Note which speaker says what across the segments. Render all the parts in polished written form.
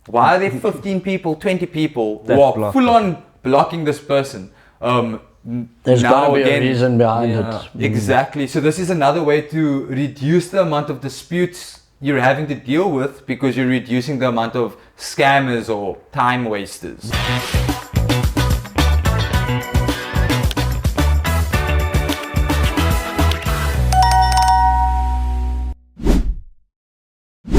Speaker 1: Why are there 15 people, 20 people
Speaker 2: That
Speaker 1: who are
Speaker 2: block
Speaker 1: full
Speaker 2: it.
Speaker 1: on blocking this person?
Speaker 3: There's got
Speaker 1: Now
Speaker 3: to be
Speaker 1: again,
Speaker 3: a reason behind
Speaker 2: yeah.
Speaker 3: it.
Speaker 1: exactly. So this is another way to reduce the amount of disputes you're having to deal with, because you're reducing the amount of scammers or time wasters.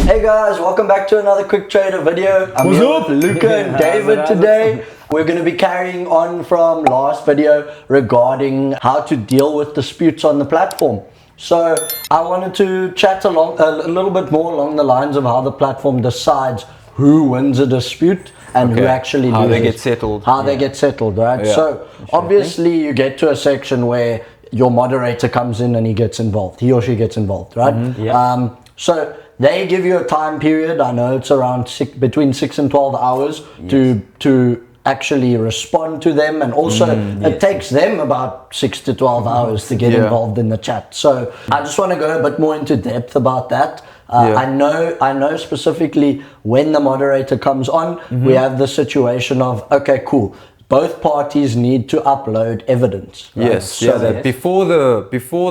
Speaker 3: Hey guys, welcome back to another quick trader video. I'm
Speaker 1: What's
Speaker 3: here
Speaker 1: up?
Speaker 3: with Luca and David today. We're going to be carrying on from last video regarding how to deal with disputes on the platform. So I wanted to chat along a little bit more along the lines of how the platform decides who wins a dispute and who actually
Speaker 1: how
Speaker 3: loses.
Speaker 1: they get settled.
Speaker 3: How they get settled, right?
Speaker 1: Yeah.
Speaker 3: So obviously you get to a section where your moderator comes in and he gets involved. He or she gets involved, right?
Speaker 2: Yeah.
Speaker 3: So they give you a time period. I know it's around between 6 and 12 hours to actually respond to them, and also it takes them about 6 to 12 hours to get involved in the chat. So I just want to go a bit more into depth about that. I know specifically when the moderator comes on, we have the situation of, okay, cool, both parties need to upload evidence, right?
Speaker 1: Yes,
Speaker 3: So
Speaker 1: that before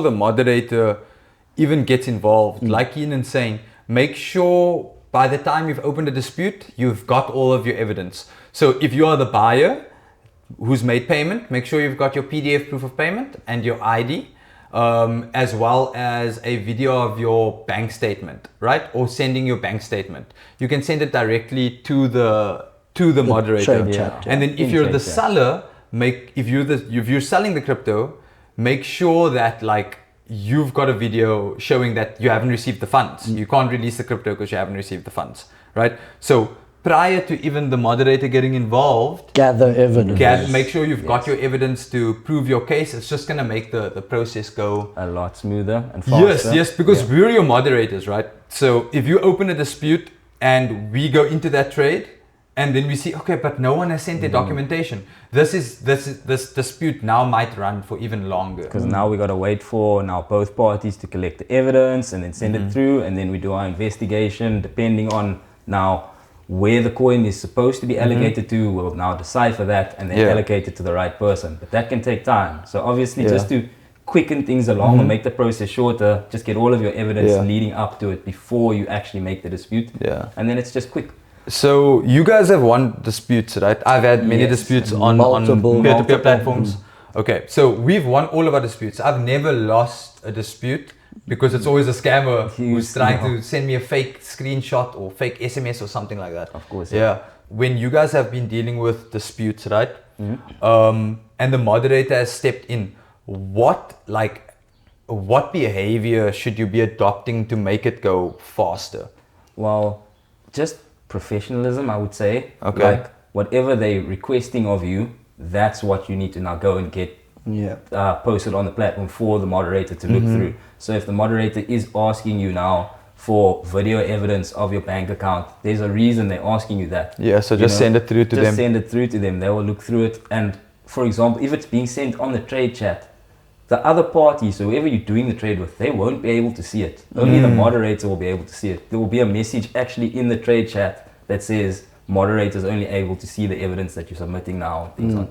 Speaker 1: the moderator even gets involved, like Keenan's saying, make sure by the time you've opened a dispute, you've got all of your evidence. So if you are the buyer who's made payment, make sure you've got your PDF proof of payment and your ID, as well as a video of your bank statement, right? Or sending your bank statement. You can send it directly to the moderator.
Speaker 3: trade chat,
Speaker 1: And then if you're the seller, if you're selling the crypto, make sure that like you've got a video showing that you haven't received the funds. You can't release the crypto because you haven't received the funds, right? So prior to even the moderator getting involved,
Speaker 3: gather evidence.
Speaker 1: make sure you've got your evidence to prove your case. It's just going to make the process go
Speaker 2: A lot smoother and faster.
Speaker 1: Yes, because we're your moderators, right? So if you open a dispute and we go into that trade, and then we see, okay, but no one has sent their documentation. This dispute now might run for even longer.
Speaker 2: Because now we got to wait for both parties to collect the evidence and then send it through, and then we do our investigation depending on now where the coin is supposed to be allocated to. We'll now decipher that and then allocate it to the right person. But that can take time. So obviously just to quicken things along or make the process shorter, just get all of your evidence leading up to it before you actually make the dispute.
Speaker 1: Yeah.
Speaker 2: And then it's just quick.
Speaker 1: So you guys have won disputes, right? I've had many disputes on peer-to-peer platforms. Okay, so we've won all of our disputes. I've never lost a dispute because it's always a scammer who's trying to send me a fake screenshot or fake SMS or something like that.
Speaker 2: Of course.
Speaker 1: Yeah. When you guys have been dealing with disputes, right? And the moderator has stepped in, what behavior should you be adopting to make it go faster?
Speaker 2: Well, just professionalism, I would say.
Speaker 1: Okay.
Speaker 2: Like whatever they're requesting of you, that's what you need to now go and get posted on the platform for the moderator to look through. So if the moderator is asking you now for video evidence of your bank account, there's a reason they're asking you that.
Speaker 1: Yeah, so just send it through to them.
Speaker 2: Just send it through to them. They will look through it. And for example, if it's being sent on the trade chat, the other party, so whoever you're doing the trade with, they won't be able to see it. Only the moderator will be able to see it. There will be a message actually in the trade chat that says moderators only able to see the evidence that you're submitting now onto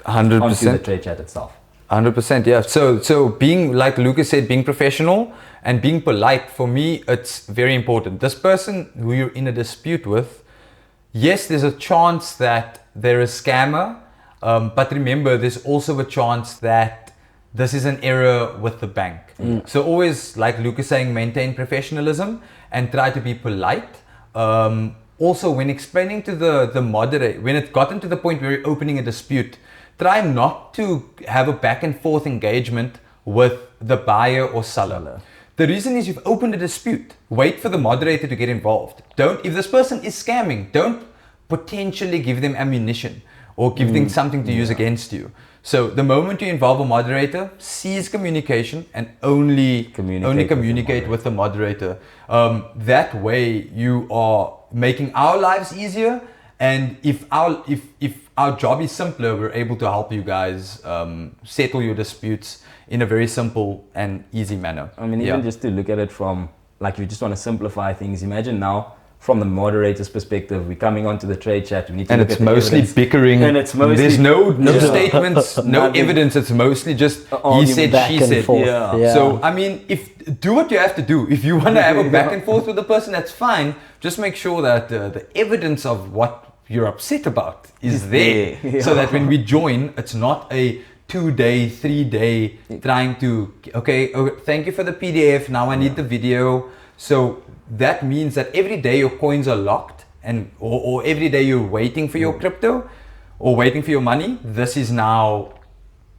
Speaker 1: 100%.
Speaker 2: the trade chat itself.
Speaker 1: 100%, yeah. So being, like Lucas said, being professional and being polite, for me, it's very important. This person who you're in a dispute with, yes, there's a chance that they're a scammer, but remember, there's also a chance that this is an error with the bank. So always, like Lucas saying, maintain professionalism and try to be polite. Also, when explaining to the moderator, when it's gotten to the point where you're opening a dispute, try not to have a back and forth engagement with the buyer or seller. The reason is you've opened a dispute. Wait for the moderator to get involved. If this person is scamming, don't potentially give them ammunition or give them something to use against you. So the moment you involve a moderator, cease communication and only communicate with the moderator. That way you are making our lives easier, and if our job is simpler, we're able to help you guys settle your disputes in a very simple and easy manner.
Speaker 2: I mean, even just to look at it from, like, you just want to simplify things. Imagine now, from the moderator's perspective, we're coming onto the trade chat. We need to
Speaker 1: And
Speaker 2: look
Speaker 1: it's
Speaker 2: at the
Speaker 1: mostly
Speaker 2: evidence.
Speaker 1: bickering.
Speaker 2: And it's mostly
Speaker 1: there's no
Speaker 2: Yeah.
Speaker 1: statements, no
Speaker 2: Nothing.
Speaker 1: evidence. It's mostly just he
Speaker 2: argument
Speaker 1: said,
Speaker 3: back
Speaker 1: she
Speaker 3: and
Speaker 1: said.
Speaker 3: forth.
Speaker 2: Yeah.
Speaker 3: Yeah.
Speaker 1: So I mean, do what you have to do. If you want to have a back and forth with the person, that's fine. Just make sure that the evidence of what you're upset about is there,
Speaker 2: there.
Speaker 1: so that when we join, it's not a 2-day, 3-day trying to. Okay, thank you for the PDF. Now I need the video. So that means that every day your coins are locked, and or every day you're waiting for your crypto or waiting for your money. This is now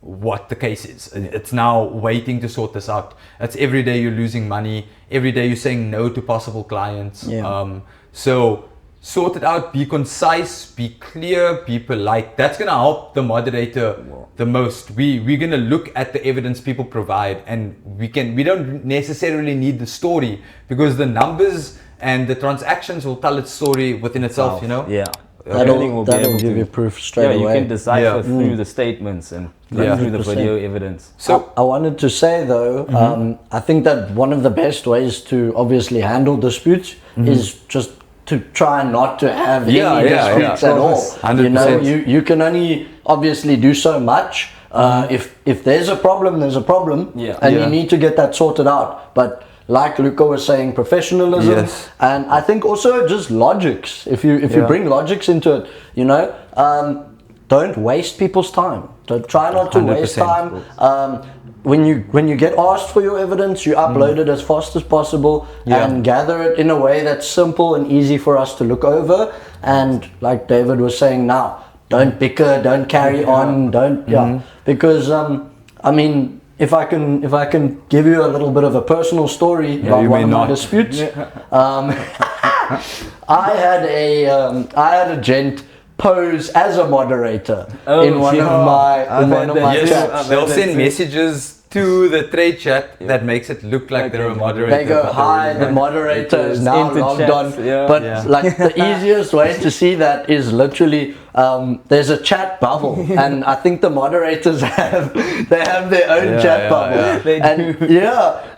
Speaker 1: what the case is. It's now waiting to sort this out. It's every day you're losing money. Every day you're saying no to possible clients.
Speaker 3: Yeah.
Speaker 1: So sort it out. Be concise. Be clear. Be polite. That's gonna help the moderator the most. We're gonna look at the evidence people provide, and we don't necessarily need the story, because the numbers and the transactions will tell its story within itself. You know.
Speaker 2: Yeah.
Speaker 3: That'll give you proof straight
Speaker 2: Yeah,
Speaker 3: away.
Speaker 2: you can decipher through the statements and
Speaker 1: Yeah.
Speaker 2: through the
Speaker 3: 100%.
Speaker 2: video evidence.
Speaker 1: So
Speaker 3: I wanted to say though, I think that one of the best ways to obviously handle disputes is just to try not to have
Speaker 1: Yeah,
Speaker 3: any
Speaker 1: yeah,
Speaker 3: disputes
Speaker 1: yeah.
Speaker 3: at all.
Speaker 1: 100%.
Speaker 3: You know, you can only obviously do so much. If there's a problem, there's a problem,
Speaker 2: Yeah.
Speaker 3: and
Speaker 1: Yeah.
Speaker 3: you need to get that sorted out. But like Luca was saying, professionalism,
Speaker 1: Yes.
Speaker 3: and I think also just logics. If you
Speaker 1: Yeah.
Speaker 3: bring logics into it, you know, don't waste people's time. Don't try not to waste
Speaker 1: 100%.
Speaker 3: time. When you get asked for your evidence, you upload it as fast as possible and gather it in a way that's simple and easy for us to look over. And like David was saying now, don't bicker, don't carry on, don't because I mean, if I can give you a little bit of a personal story about
Speaker 1: you
Speaker 3: one
Speaker 1: may
Speaker 3: of my
Speaker 1: not.
Speaker 3: disputes. I had a gent pose as a moderator in one of my
Speaker 1: yes,
Speaker 3: chats.
Speaker 1: they'll send messages to the trade chat that makes it look like they're a moderator.
Speaker 3: They go,
Speaker 1: but
Speaker 3: hi,
Speaker 1: they're
Speaker 3: the moderator is now
Speaker 2: Into
Speaker 3: logged
Speaker 2: chats,
Speaker 3: on.
Speaker 2: yeah.
Speaker 3: But
Speaker 1: Yeah.
Speaker 3: like the easiest way to see that is literally there's a chat bubble, and I think the moderators have their own chat bubble.
Speaker 1: yeah.
Speaker 2: They
Speaker 3: And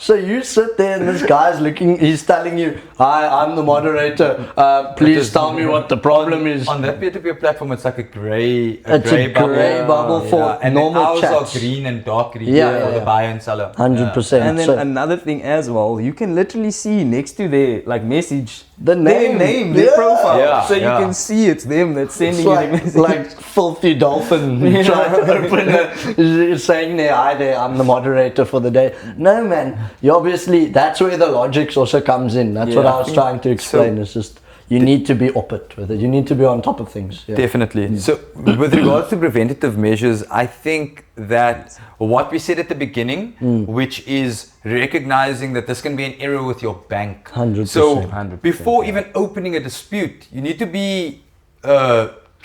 Speaker 3: so you sit there and this guy's he's telling you, hi, I'm the moderator. Please tell me what the problem is.
Speaker 1: On that P2P platform, it's like a grey
Speaker 3: bubble for
Speaker 1: and
Speaker 3: normal
Speaker 1: ours
Speaker 3: chats.
Speaker 1: are green and dark green
Speaker 3: Yeah,
Speaker 1: for the
Speaker 3: yeah.
Speaker 1: buyer and seller.
Speaker 3: 100%.
Speaker 2: And then
Speaker 3: So-
Speaker 2: another thing as well, you can literally see next to their like message
Speaker 3: The
Speaker 2: their
Speaker 3: name.
Speaker 2: their
Speaker 3: Yeah.
Speaker 2: profile,
Speaker 1: Yeah,
Speaker 2: so you
Speaker 1: yeah.
Speaker 2: can see it's them that's sending
Speaker 3: It's
Speaker 2: you the message.
Speaker 3: like filthy dolphin trying to open it, saying there, hi there, I'm the moderator for the day. No man, you obviously, that's where the logics also comes in. That's what
Speaker 2: Yeah.
Speaker 3: I was trying to explain. It's just, you need to be up it with it. You need to be on top of things. Yeah.
Speaker 1: Definitely. So, with regards to preventative measures, I think that what we said at the beginning, which is recognizing that this can be an error with your bank.
Speaker 3: 100%.
Speaker 1: So,
Speaker 2: 100%,
Speaker 1: before even opening a dispute, you need to be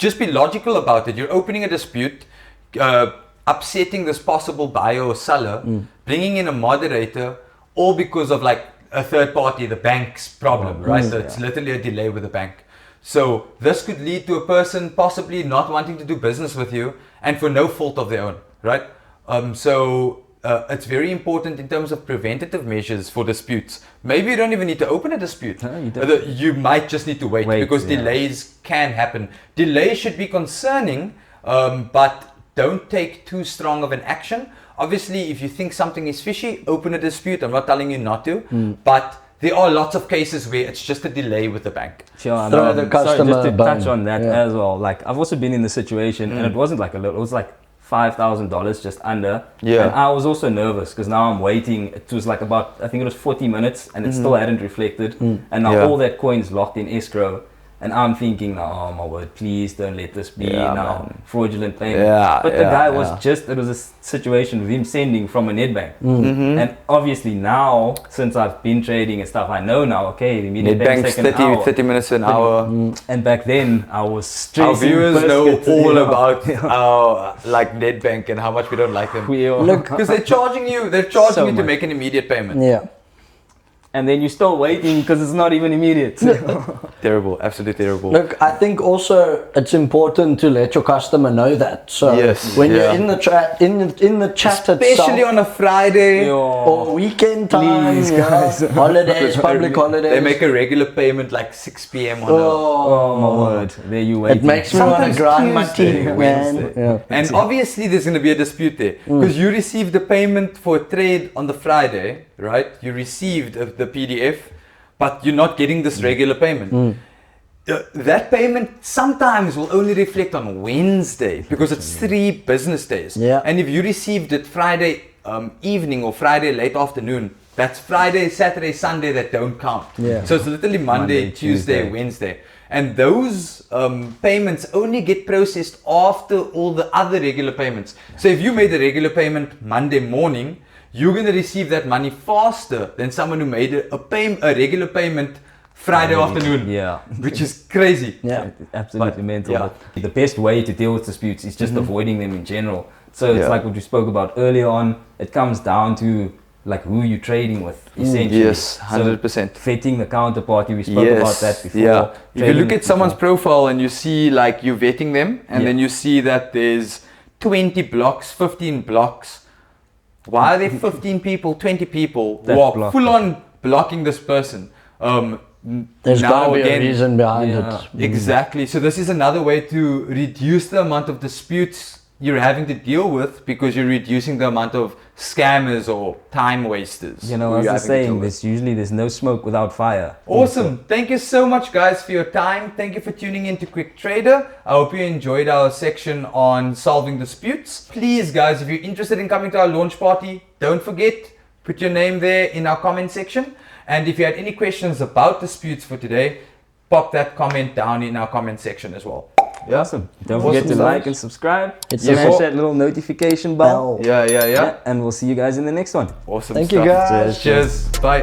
Speaker 1: just be logical about it. You're opening a dispute, upsetting this possible buyer or seller, bringing in a moderator, all because of like a third party, the bank's problem, right? So it's literally a delay with the bank. So this could lead to a person possibly not wanting to do business with you, and for no fault of their own, right? It's very important in terms of preventative measures for disputes. Maybe you don't even need to open a dispute.
Speaker 2: No, you don't.
Speaker 1: You might just need to wait because delays can happen. Delays should be concerning, but don't take too strong of an action. Obviously, if you think something is fishy, open a dispute. I'm not telling you not to, but there are lots of cases where it's just a delay with the bank.
Speaker 2: Sure, I
Speaker 3: Throw
Speaker 2: know.
Speaker 3: the
Speaker 2: Sorry,
Speaker 3: customer
Speaker 2: just to
Speaker 3: a
Speaker 2: touch
Speaker 3: bone.
Speaker 2: on that
Speaker 3: Yeah.
Speaker 2: as well. Like I've also been in the situation, and it wasn't like a little. It was like $5,000 just under.
Speaker 1: Yeah.
Speaker 2: And I was also nervous because now I'm waiting. It was like about, I think it was 40 minutes, and it still hadn't reflected. And now
Speaker 1: Yeah.
Speaker 2: all that coin's locked in escrow. And I'm thinking, oh my word, please don't let this be now fraudulent payment.
Speaker 1: Yeah,
Speaker 2: But the
Speaker 1: yeah,
Speaker 2: guy was
Speaker 1: yeah.
Speaker 2: it was a situation with him sending from a net bank. And obviously now, since I've been trading and stuff, I know now, okay, the immediate
Speaker 1: Netbank's
Speaker 2: bank's taking an hour.
Speaker 1: 30 minutes an hour.
Speaker 2: And back then, I was
Speaker 1: Our
Speaker 2: stressing.
Speaker 1: viewers know
Speaker 2: biscuits,
Speaker 1: all
Speaker 2: you know.
Speaker 1: about our like Netbank and how much we don't like them.
Speaker 2: We are-
Speaker 3: Look,
Speaker 1: Because they're charging you
Speaker 2: So
Speaker 1: to
Speaker 2: much.
Speaker 1: make an immediate payment.
Speaker 3: Yeah.
Speaker 2: and then you're still waiting because it's not even immediate.
Speaker 1: Terrible, absolutely terrible.
Speaker 3: Look, I think also it's important to let your customer know that. So
Speaker 1: Yes,
Speaker 3: when
Speaker 1: yeah.
Speaker 3: you're in the chat, in the chat
Speaker 1: Especially
Speaker 3: itself,
Speaker 1: on a Friday.
Speaker 3: or weekend time,
Speaker 2: Please,
Speaker 3: yeah,
Speaker 2: guys.
Speaker 3: holidays, public holidays.
Speaker 1: They make a regular payment like 6 p.m. on
Speaker 2: Oh my word! There you wait.
Speaker 3: It makes me want to
Speaker 1: Sometimes
Speaker 3: grind my
Speaker 1: Tuesday,
Speaker 3: teeth, man.
Speaker 1: Wednesday.
Speaker 3: Yeah.
Speaker 1: And obviously there's going to be a dispute there because you received the payment for a trade on the Friday, right? You received the PDF, but you're not getting this regular payment. That payment sometimes will only reflect on Wednesday because it's 3 business days.
Speaker 3: Yeah.
Speaker 1: And if you received it Friday evening or Friday late afternoon, that's Friday, Saturday, Sunday that don't count.
Speaker 3: Yeah.
Speaker 1: So it's literally Monday, Tuesday, Wednesday. And those payments only get processed after all the other regular payments. So if you made a regular payment Monday morning, you're going to receive that money faster than someone who made a regular payment Friday afternoon.
Speaker 2: Yeah.
Speaker 1: Which is crazy.
Speaker 3: Yeah.
Speaker 2: Absolutely
Speaker 1: But,
Speaker 2: mental.
Speaker 1: yeah.
Speaker 2: But the best way to deal with disputes is just avoiding them in general. So it's
Speaker 1: Yeah.
Speaker 2: like what you spoke about earlier on. It comes down to like who you're trading with, essentially.
Speaker 1: Yes, 100%.
Speaker 2: So vetting the counterparty, we spoke about that before.
Speaker 1: Yeah. If you
Speaker 2: Trading
Speaker 1: look
Speaker 2: it
Speaker 1: at someone's
Speaker 2: before.
Speaker 1: profile and you see like you vetting them and
Speaker 2: Yeah.
Speaker 1: then you see that there's 20 blocks, 15 blocks. Why are there 15 people, 20 people
Speaker 2: That
Speaker 1: who are
Speaker 2: block
Speaker 1: full
Speaker 2: it.
Speaker 1: on blocking this person?
Speaker 3: There's
Speaker 1: now
Speaker 3: got to be
Speaker 1: again-
Speaker 3: a reason behind
Speaker 2: Yeah.
Speaker 3: it.
Speaker 1: Exactly. So this is another way to reduce the amount of disputes you're having to deal with because you're reducing the amount of scammers or time wasters.
Speaker 2: You know,
Speaker 1: who
Speaker 2: as
Speaker 1: you're
Speaker 2: the
Speaker 1: having to deal
Speaker 2: saying,
Speaker 1: with.
Speaker 2: there's no smoke without fire.
Speaker 1: Awesome. Thank you so much, guys, for your time. Thank you for tuning in to Quick Trader. I hope you enjoyed our section on solving disputes. Please, guys, if you're interested in coming to our launch party, don't forget, put your name there in our comment section. And if you had any questions about disputes for today, pop that comment down in our comment section as well.
Speaker 2: Awesome. Don't forget to
Speaker 3: Awesome.
Speaker 2: like and subscribe.
Speaker 3: It's
Speaker 2: Smash
Speaker 3: a-
Speaker 2: that little notification bell.
Speaker 3: Bell.
Speaker 1: Yeah.
Speaker 2: And we'll see you guys in the next one.
Speaker 1: Awesome
Speaker 3: Thank you,
Speaker 1: stuff.
Speaker 3: guys.
Speaker 1: Cheers. Bye.